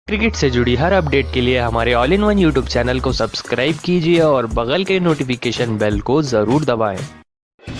Cricket से जुड़ी हर update के लिए हमारे all in one YouTube channel को सब्सक्राइब कीजिए और बगल के नोटिफिकेशन बेल को जरूर दबाएं।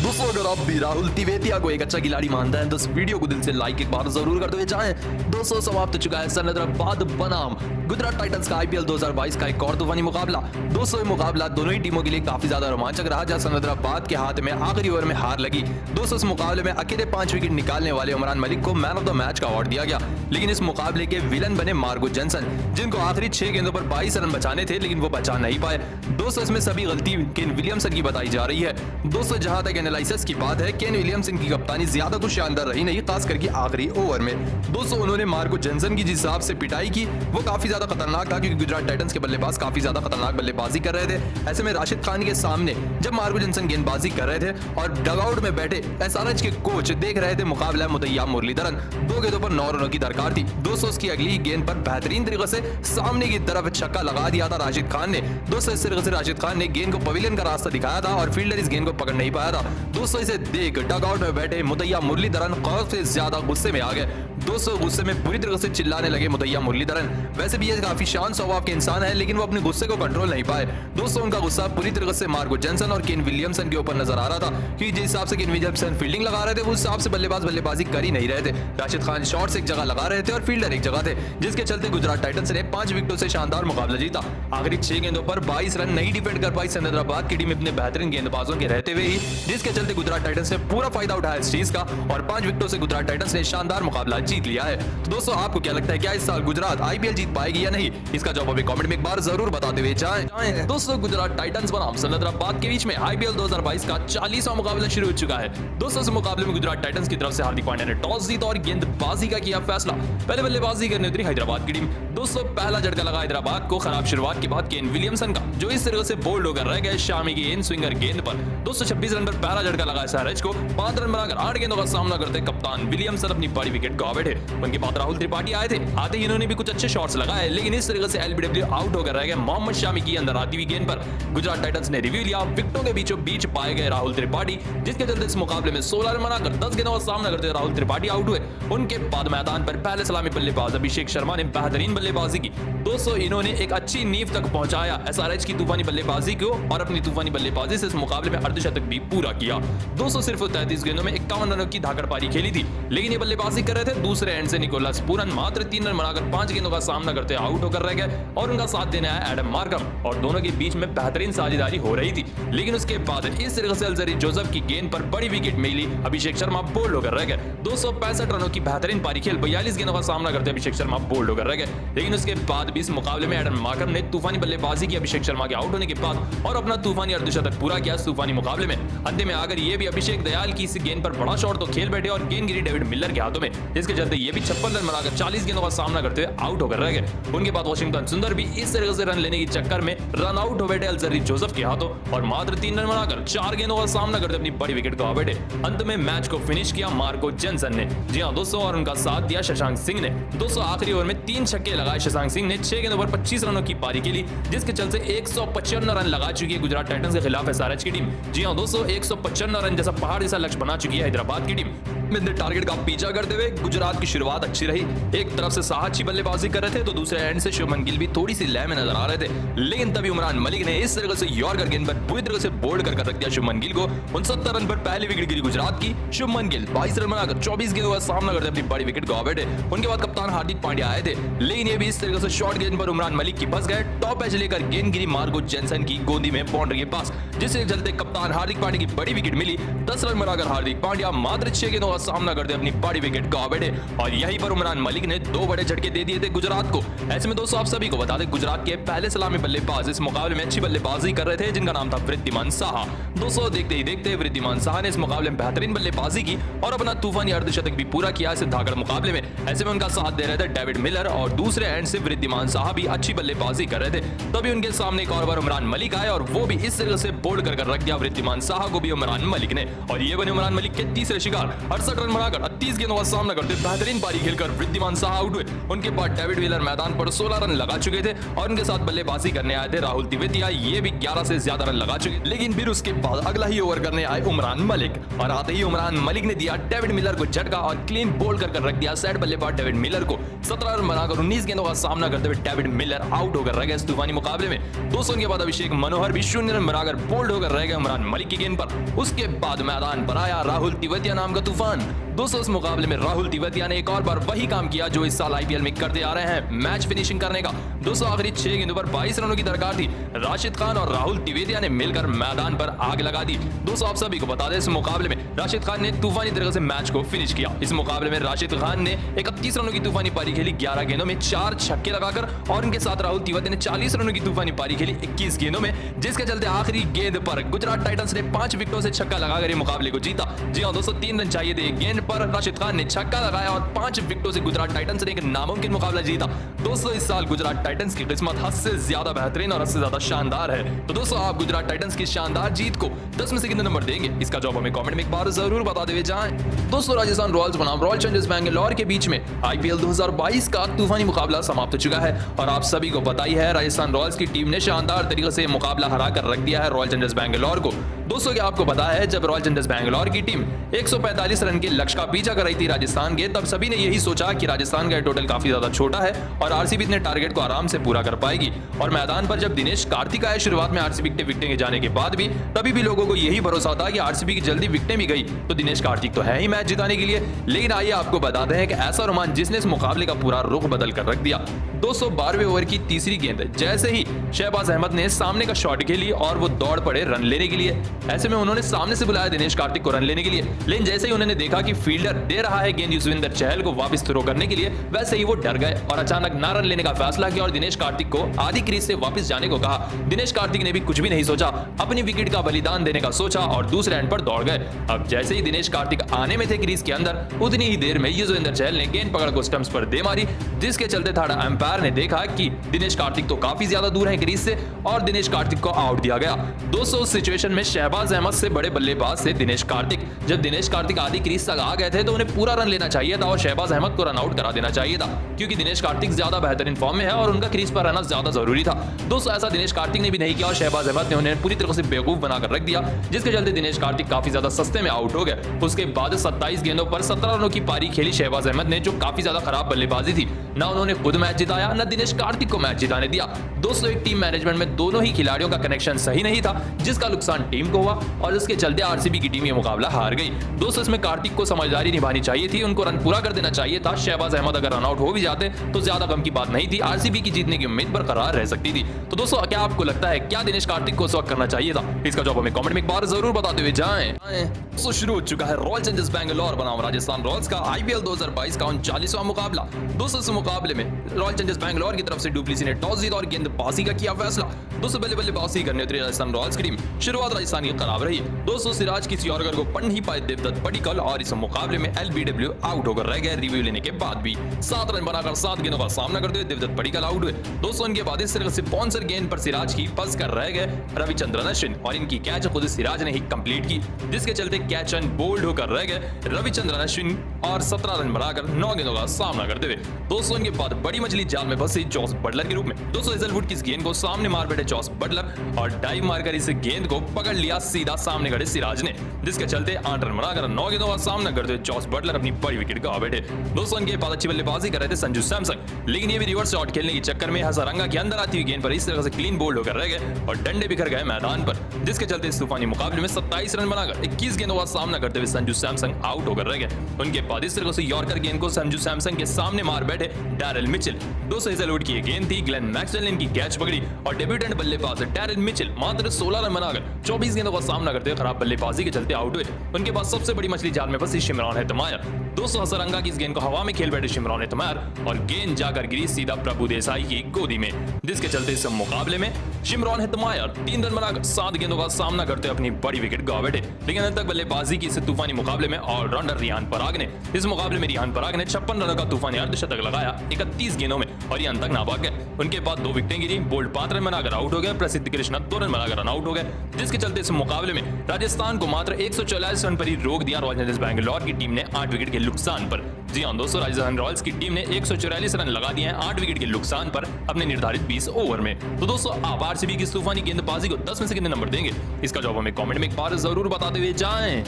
दोस्तों, अगर आप भी राहुल तिवेतिया को एक अच्छा खिलाड़ी मानते हैं तो इस वीडियो को दिल से लाइक एक बार जरूर करते हुए जाएं। दोस्तों, समाप्त हो चुका है सिकंदराबाद बनाम गुजरात टाइटंस का आईपीएल 2022 का एक और तूफानी मुकाबला। दोस्तों, ये मुकाबला दोनों ही टीमों के लिए काफी ज्यादा रोमांचक रहा, जहां सिकंदराबाद के हाथ में आखिरी ओवर में हार लगी। दोस्तों, इस मुकाबले में अकेले 5 विकेट निकालने वाले उमरान मलिक को मैन ऑफ द मैच का अवार्ड दिया गया। लेकिन इस मुकाबले के विलन बने मार्को जेनसन, जिनको आखिरी 6 गेंदों पर 22 रन बचाने थे, लेकिन वो बचा नहीं पाए। दोस्तों, इसमें सभी गलती केन विलियमसन की बताई जा रही है। दोस्तों, जहां तक एनालिसिस की बात है, केन विलियमसन की कप्तानी ज्यादा तो शानदार रही नहीं, खास करके आखिरी ओवर में। दोस्तों, उन्होंने मार्को जेनसन की जिस हिसाब से पिटाई की वो काफी ज्यादा खतरनाक था, क्योंकि गुजरात टाइटंस के बल्लेबाज काफी ज्यादा खतरनाक बल्लेबाजी कर रहे थे। ऐसे में राशिद खान के सामने जब मार्को जेनसन गेंदबाजी कर रहे थे और डगआउट में बैठे एसआरएच के कोच देख रहे थे मुकाबला मुदैया मुरलीधरन, 2 गेंदों पर 9 रनों की दरकार थी। दोस्तों, उसकी अगली गेंद पर बेहतरीन तरीके से सामने की तरफ छक्का लगा दिया था राशिद खान ने। दोस्तों, इस तरीके से राशिद खान ने गेंद को पवेलियन का रास्ता दिखाया था और फील्डर इस गेंद को पकड़ नहीं पाया था। दोस्तों, इसे देख डगआउट में बैठे मुदैया मुरलीधरन कौर से ज्यादा गुस्से में आ गए। दोस्तों, गुस्से में बुरी तरह से चिल्लाने लगे मुदैया मुरलीधरन। वैसे भी ये काफी शांत स्वभाव के इंसान है, लेकिन वो अपने गुस्से को कंट्रोल नहीं पाए। दोस्तों, उनका गुस्सा पूरी तरह से मार्को जेनसन और केन विलियमसन के ऊपर नजर आ रहा था, कि जिस हिसाब से केन विलियमसन फील्डिंग लगा रहे थे उस हिसाब से बल्लेबाजी कर ही नहीं रहे थे। राशिद खान शॉट्स एक जगह लगा रहे थे और फील्डर एक जगह थे, जिसके चलते गुजरात टाइटंस ने 5 विकेटों से शानदार मुकाबला जीता। आखिरी 6 गेंदों पर 22 रन नहीं डिफेंड कर पाई सिकंदराबाद की टीम अपने बेहतरीन गेंदबाजों के रहते हुए ही, जिसके चलते गुजरात टाइटंस ने पूरा फायदा उठाया इस चीज का और 5 विकेटों से गुजरात टाइटंस ने शानदार मुकाबला जीत लिया है। तो दोस्तों, आपको क्या लगता है, क्या इस साल गुजरात आईपीएल जीत पाएगी या नहीं? इसका जवाब अभी कमेंट में एक बार जरूर बताते हुए जाएं। दोस्तों, गुजरात टाइटंस बनाम सिकंदराबाद के बीच में आईपीएल 2022 का 40वां मुकाबला शुरू हो चुका है। दोस्तों, इस मुकाबले में गुजरात टाइटंस की तरफ से हार्दिक पांड्या ने टॉस जीता और गेंदबाजी का किया फैसला। पहले बल्लेबाजी करने उतरी हैदराबाद की टीम। दोस्तों, पहला झटका लगा हैदराबाद को खराब शुरुआत के बाद केन विलियमसन का, जो इस तरह से बोल्ड होकर रह गए शामी की इन स्विंगर गेंद पर। दोस्तों, 26 रन पर पहला झटका लगा एसआरएच को। 5 रन बनाकर 8 गेंदों का सामना करते कप्तान विलियमसन अपनी बड़ी विकेट गवा बैठे। उनके बाद राहुल त्रिपाठी आए थे। आते ही इन्होंने भी कुछ अच्छे शॉट्स लगाए, लेकिन इस तरीके से एलबीडब्ल्यू आउट होकर रह गए मोहम्मद शामी की अंदर आती हुई गेंद पर। गुजरात टाइटंस ने रिव्यू लिया, विकेटों के बीचों बीच पाए गए राहुल त्रिपाठी, जिसके चलते इस मुकाबले में 16 रन बनाकर 10 गेंदों का सामना करते राहुल त्रिपाठी आउट हुए। उनके बाद मैदान पर पहले सलामी बल्लेबाज अभिषेक शर्मा ने बेहतरीन बल्लेबाजी की। दोस्तों, इन्होंने एक अच्छी नींव तक पहुंचाया एसआरएच की तूफानी बल्लेबाजी को और अपनी तूफानी बल्लेबाजी से इस मुकाबले में अर्धशतक भी पूरा किया। दोस्तों, सिर्फ 33 गेंदों में 51 रनों की धाकड़ पारी खेली थी, लेकिन ये बल्लेबाजी कर रहे थे। दूसरे एंड से निकोलस पूरन मात्र 3 रन बनाकर 5 गेंदों का सामना करते आउट होकर रह गए और उनका साथ देने आया एडम मार्कम और दोनों के बीच में बेहतरीन साझेदारी हो रही थी। लेकिन उसके बाद इस तरह से अल्जरी जोसेफ की गेंद पर बड़ी विकेट मिली, अभिषेक शर्मा बोल्ड होकर रह गए। 265 रनों की बेहतरीन पारी खेल 42 गेंदों का सामना करते अभिषेक शर्मा बोल्ड होकर रह गए। लेकिन उसके बाद भी इस मुकाबले में एडम मार्कम ने तूफानी बल्लेबाजी की अभिषेक शर्मा के आउट होने के बाद और अपना तूफानी अर्धशतक पूरा किया इस तूफानी मुकाबले में। अंत में आकर ये भी अभिषेक दयाल की इस गेंद पर बड़ा शॉट तो खेल बैठे और गेंद गिरी डेविड मिलर के हाथों में, जिसके चलते ये भी 56 रन बनाकर 40 गेंदों का सामना करते हुए आउट होकर रह गए। उनके बाद वाशिंगटन सुंदर भी इस तरह से रन लेने के चक्कर में रन आउट हो बैठे अल्जरी जोसेफ के हाथों और मात्र 3 रन बनाकर 4 गेंदों का सामना करते अपनी बड़ी विकेट गवा बैठे। अंत में मैच को फिनिश किया मार्को जेनसन ने। जी हां दोस्तों, और उनका साथ दिया शशांक सिंह ने। दोस्तों, आखिरी ओवर में 3 छक्के लगाए शशांक सिंह ने। 6 गेंदों पर 25 रनों की पारी खेली, जिसके चलते 155 रन लगा चुकी है गुजरात टाइटंस के खिलाफ एसआरएच की टीम। जी हां दोस्तों, 155 रन जैसा पहाड़ जैसा लक्ष्य बना चुकी है हैदराबाद की टीम। टारगेट का पीछा करते हुए गुजरात की शुरुआत अच्छी रही। एक तरफ से साहा अच्छी बल्लेबाजी कर रहे थे, तो दूसरे एंड से शुभमन गिल भी थोड़ी सी लय में नजर आ रहे थे। लेकिन तभी उमरान मलिक ने इस तरह से यॉर्कर गेंद पर पूरी तरह से बोल्ड कर रख दिया शुभमन गिल को। 69 रन पर पहली विकेट गिरी गुजरात की। शुभमन गिल 22 रन बनाकर 24 गेंदों का सामना करते अपनी बड़ी विकेट गवा बैठे। उनके बाद कप्तान हार्दिक पांड्या आए थे, लेकिन ये भी इस तरह से शॉर्ट गेंद पर उमरान मलिक की फंस गए। टॉप एज लेकर गेंद गिरी मार्को जेनसन की गोदी में बाउंड्री के पास, जिसके चलते कप्तान हार्दिक पांड्या की बड़ी विकेट मिली। 10 रन बनाकर हार्दिक पांड्या मात्र 6 गेंदों का सामना करते अपनी बड़ी विकेट गवा बैठे और यहीं पर उमरान मलिक ने 2 बड़े झटके दे दिए थे गुजरात को। ऐसे में दोस्तों, आप सभी को बता दें, गुजरात के पहले सलामी बल्लेबाज इस मुकाबले में अच्छी बल्लेबाजी कर रहे थे, जिनका नाम था वृद्धिमान साहा। दोस्तों, देखते ही देखते वृद्धिमान साहा ने इस मुकाबले में बेहतरीन बल्लेबाजी की और अपना तूफानी अर्धशतक भी पूरा किया इस धाकड़ मुकाबले में। ऐसे में उनका साथ दे रहे थे डेविड मिलर और दूसरे एंड से वृद्धिमान साहा भी अच्छी बल्लेबाजी कर रहे थे। तभी उनके सामने एक और बार उमरान मलिक आए और वो भी इस तरह से बोल्ड कर रख दिया वृद्धिमान साहा को भी उमरान मलिक ने, और ये बने उमरान मलिक के तीसरे शिकार। 62 रन बनाकर 38 गेंदों का सामना करते बेहतरीन पारी खेलकर वृद्धिमान शाह आउट हुए। उनके बाद डेविड व्हीलर मैदान पर 16 रन लगा चुके थे और उनके साथ बल्लेबाजी करने आए थे राहुल तिवेतिया, ये भी 11 से ज्यादा रन लगा चुके, लेकिन फिर उसके बाद अगला ही ओवर करने आए उमरान मलिक और आते ही उमरान मलिक ने दिया डेविड मिलर को झटका और क्लीन बोल्ड कर रख दिया सेट बल्लेबाज डेविड मिलर को। 17 रन बनाकर 19 गेंदों का सामना करते हुए डेविड मिलर आउट होकर रह गए इस तूफानी मुकाबले में। 200 के बाद अभिषेक मनोहर भी 0 रन बनाकर बोल्ड होकर रह गए उमरान मलिक की गेंद पर। उसके बाद मैदान पर आया राहुल तिवेतिया नाम का तूफान। दोस्तों इस मुकाबले में राहुल तिवेतिया ने एक और बार वही काम किया जो इस साल आईपीएल में करते आ रहे हैं, मैच फिनिशिंग करने का। दोस्तों आखिरी 6 गेंदों पर 22 रनों की दरकार थी। राशिद खान और राहुल तिवेतिया ने मिलकर मैदान पर आग लगा दी। दोस्तों आप सभी को बता दें इस मुकाबले में राशिद खान ने तूफानी तरीके से मैच को फिनिश किया। इस मुकाबले में राशिद खान ने 31 रनों की तूफानी पारी खेली 11 गेंदों में 4 छक्के लगाकर और उनके साथ राहुल तिवेतिया ने 40 रनों की तूफानी पारी खेली 21 गेंदों में, जिसके चलते आखिरी गेंद पर गुजरात टाइटंस ने 5 विकेटों से छक्का लगाकर मुकाबले को जीता। जी हां दोस्तों 3 रन चाहिए थे, गेंद पर राशिद खान ने छक्का लगाया और 5 विकेटों से गुजरात टाइटंस ने एक नामुमकिन मुकाबला जीता। दोस्तों इस साल गुजरात टाइटंस की किस्मत हद से ज्यादा बेहतरीन और हद से ज्यादा शानदार है। तो दोस्तों आप गुजरात टाइटंस की शानदार जीत को 10 में से कितने नंबर देंगे, इसका जवाब हमें कमेंट में एक बार जरूर बता देवे जाएं। दोस्तों राजस्थान रॉयल्स बनाम रॉयल चैलेंजर्स बैंगलोर के बीच में आईपीएल 2022 का तूफानी मुकाबला समाप्त हो चुका है और आप सभी को पता ही है राजस्थान रॉयल्स की टीम ने शानदार तरीके से मुकाबला हरा कर रख दिया है रॉयल चैलेंजर्स बैंगलोर को। दोस्तों क्या आपको पता है जब रॉयल चैलेंजर्स बैंगलोर की टीम 145 रन के लक्ष्य का पीछा कर रही थी राजस्थान के, तब सभी ने यही सोचा कि राजस्थान का टोटल काफी ज्यादा छोटा है और आरसीबी इतने टारगेट को आराम से पूरा कर पाएगी। और मैदान पर जब दिनेश कार्तिक आए शुरुआत में आरसीबी के विकेटें जाने के बाद भी, तभी भी लोगों को यही भरोसा था कि आरसीबी की जल्दी विकेटें भी गई तो दिनेश कार्तिक तो है ही मैच जिताने के लिए। लेकिन आइए आपको बताते हैं कि ऐसा रोमांच जिसने इस मुकाबले का पूरा रुख बदल कर रख दिया। 212वें ओवर की तीसरी गेंद जैसे ही शहबाज अहमद ने सामने का शॉट खेली और वो दौड़ पड़े रन लेने के लिए। ऐसे में उन्होंने सामने से बुलाया दिनेश कार्तिक को रन लेने के लिए, लेकिन जैसे ही उन्होंने देखा कि फील्डर दे रहा है गेंद युजवेंद्र चहल को वापस थ्रो करने के लिए, वैसे ही वो डर गए और अचानक ना रन लेने का फैसला किया और दिनेश कार्तिक को आधी क्रीज से वापस जाने को कहा। दिनेश कार्तिक ने भी कुछ भी नहीं सोचा, अपनी विकेट का बलिदान देने का सोचा और दूसरे एंड पर दौड़ गए। अब जैसे ही दिनेश कार्तिक आने में थे क्रीज के अंदर, उतनी ही देर में युजवेंद्र चहल ने गेंद पकड़ को स्टंप्स पर दे मारी, जिसके चलते थर्ड अंपायर ने देखा कि दिनेश कार्तिक तो काफी ज्यादा दूर है क्रीज से और दिनेश कार्तिक को आउट दिया गया। दोस्तों उस सिचुएशन में शहबाज अहमद से बड़े बल्लेबाज से दिनेश कार्तिक, जब दिनेश कार्तिक आधी क्रीज तक आ गए थे तो उन्हें पूरा रन लेना चाहिए था और शहबाज अहमद को रन आउट करा देना चाहिए था, क्योंकि दिनेश कार्तिक ज्यादा बेहतरीन फॉर्म में है और उनका क्रीज पर रहना ज्यादा जरूरी था। दोस्तों ऐसा दिनेश कार्तिक ने भी नहीं किया और शहबाज अहमद ने उन्हें पूरी तरह से बेवकूफ बनाकर रख दिया, जिसके चलते दिनेश कार्तिक काफी ज्यादा सस्ते में आउट हो गए। उसके बाद 27 गेंदों पर 17 रनों की पारी खेली शहबाज अहमद ने, जो काफी ज्यादा खराब बल्लेबाजी थी। ना उन्होंने खुद मैच जिताया न दिनेश कार्तिक को मैच जिताने दिया। दोस्तों एक टीम मैनेजमेंट में दोनों ही खिलाड़ियों का कनेक्शन सही नहीं था, जिसका नुकसान टीम को हुआ और इसके चलते आरसीबी की टीम ये मुकाबला हार गई। दोस्तों इसमें कार्तिक को समझदारी निभानी चाहिए थी, उनको रन पूरा कर देना चाहिए था। शहबाज अहमद अगर रन आउट हो भी जाते तो ज्यादा गम की बात नहीं थी, आरसीबी की जीतने की उम्मीद बरकरार रह सकती थी। तो दोस्तों क्या आपको लगता है क्या दिनेश कार्तिक को उस वक्त करना चाहिए था, इसका जवाब हमें कमेंट में एक बार जरूर बताते हुए जाएं। तो शुरू हो चुका है रॉयल चैलेंजर्स बैंगलोर बनाम राजस्थान रॉयल्स का आईपीएल 2022 का 39वां मुकाबला। दोस्तों इस मुकाबले में रॉयल चैलेंजर्स बैंगलोर की तरफ से डुप्लेसी ने टॉस जीता और गेंदबाजी का किया फैसला। दोस्तों बल्लेबाजी करने उतरी राजस्थान रॉयल्स की टीम। शुरुआत राजस्थान की खराब रही। दोस्तों सिराज किसी और को पढ़ नहीं पाए देवदत्त पडिक्कल और इस मुकाबले में एलबीडब्ल्यू आउट होकर रह गए रिव्यू लेने के बाद भी। 7 रन बनाकर 7 गेंदों का सामना करते हुए देवदत्त पडिक्कल आउट हुए। दोस्तों इनके बाद इस तरह से पॉन्सर गेंद पर सिराज की फंस कर रह गए रविचंद्रन अश्विन और इनकी कैच खुद सिराज ने ही कंप्लीट की, जिसके चलते कैच एंड बोल्ड होकर रह गए रविचंद्रन अश्विन और 17 रन बनाकर 9 गेंदों का सामना करते हुए। दोस्तों इनके बाद बड़ी मछली जाल में फंसी जॉस बटलर के रूप में। दोस्तों हेजलवुड की इस गेंद को सामने मार बैठे जॉस बटलर और डाइव मारकर इस गेंद को पकड़ लिया सीधा सामने खड़े सिराज ने, जिसके चलते 8 रन बनाकर 9 गेंदों का सामना करते हुए जॉस बटलर अपनी बड़ी विकेट गंवा बैठे। दोस्तों इनके बाद अच्छी बल्लेबाजी कर रहे थे संजू सैमसन, लेकिन ये भी रिवर्स शॉट खेलने के चक्कर में हजारंगा के अंदर आती हुई गेंद पर इस तरह से क्लीन बोल्ड होकर रह गए और डंडे बिखर गए मैदान पर, जिसके चलते इस तूफानी मुकाबले में 27 रन बनाकर 21 गेंदों का सामना करते हुए संजू सैमसन आउट होकर रह गए। उनके बाद इस तरह से यॉर्कर गेंद को संजू सैमसन के सामने मार बैठे डैरेल मिचेल। दोस्तों हेजलवुड की गेंद थी, ग्लेन मैक्सवेल ने इनकी कैच पकड़ी और डेब्यूटेंट बल्लेबाज डैरेल मिचेल मात्र 16 रन बनाकर 24 गेंदों का सामना करते हुए खराब बल्लेबाजी के चलते आउट हुए। उनके बाद सबसे बड़ी मछली जाल में फंसी शिमरॉन हेतमायर। दोस्तों हजारंगा की इस गेंद को हवा में खेल बैठे शिमरॉन हेतमायर और गेंद जाकर गिरी सीधा प्रभु देसाई की गोदी में, जिसके चलते इस मुकाबले में शिमरॉन हेतमायर 3 रन बनाकर 7 गेंदों का सामना करते अपनी बड़ी विकेट गंवा बैठे। लेकिन अंत तक बल्लेबाजी की इस तूफानी मुकाबले में ऑलराउंडर रिहान पराग ने इस मुकाबले में रिहान पराग ने 56 रनों का तूफानी अर्धशतक लगाया 31 गेंदों में और ये अंत तक नाबाद गए। उनके बाद 2 विकेटें गिरी, बोल्ट 5 रन बनाकर आउट हो गए, प्रसिद्ध कृष्णा 2 रन बनाकर रन आउट हो गए, जिसके चलते इस मुकाबले में राजस्थान को मात्र 144 रन पर ही रोक दिया रॉयल चैलेंजर्स बैंगलोर लाहौर की टीम ने 8 विकेट के नुकसान पर। जी हाँ दोस्तों, राजस्थान रॉयल्स की टीम ने 144 रन लगा दिए हैं 8 विकेट के नुकसान पर अपने निर्धारित 20 ओवर में। तो दोस्तों, आप आरसीबी की इस तूफानी गेंदबाजी को 10 में से कितने नंबर देंगे, इसका जवाब हमें कमेंट में एक बार जरूर बताते हुए जाएं।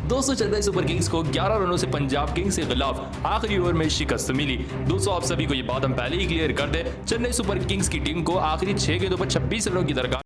दोस्तों, चेन्नई सुपर किंग्स को 11 रनों से पंजाब किंग्स के खिलाफ आखिरी ओवर में शिकस्त मिली। दोस्तों, आप सभी को ये बात हम पहले ही क्लियर कर दें, चेन्नई सुपर किंग्स की टीम को आखिरी 6 गेंदों पर 26 रनों की दरकार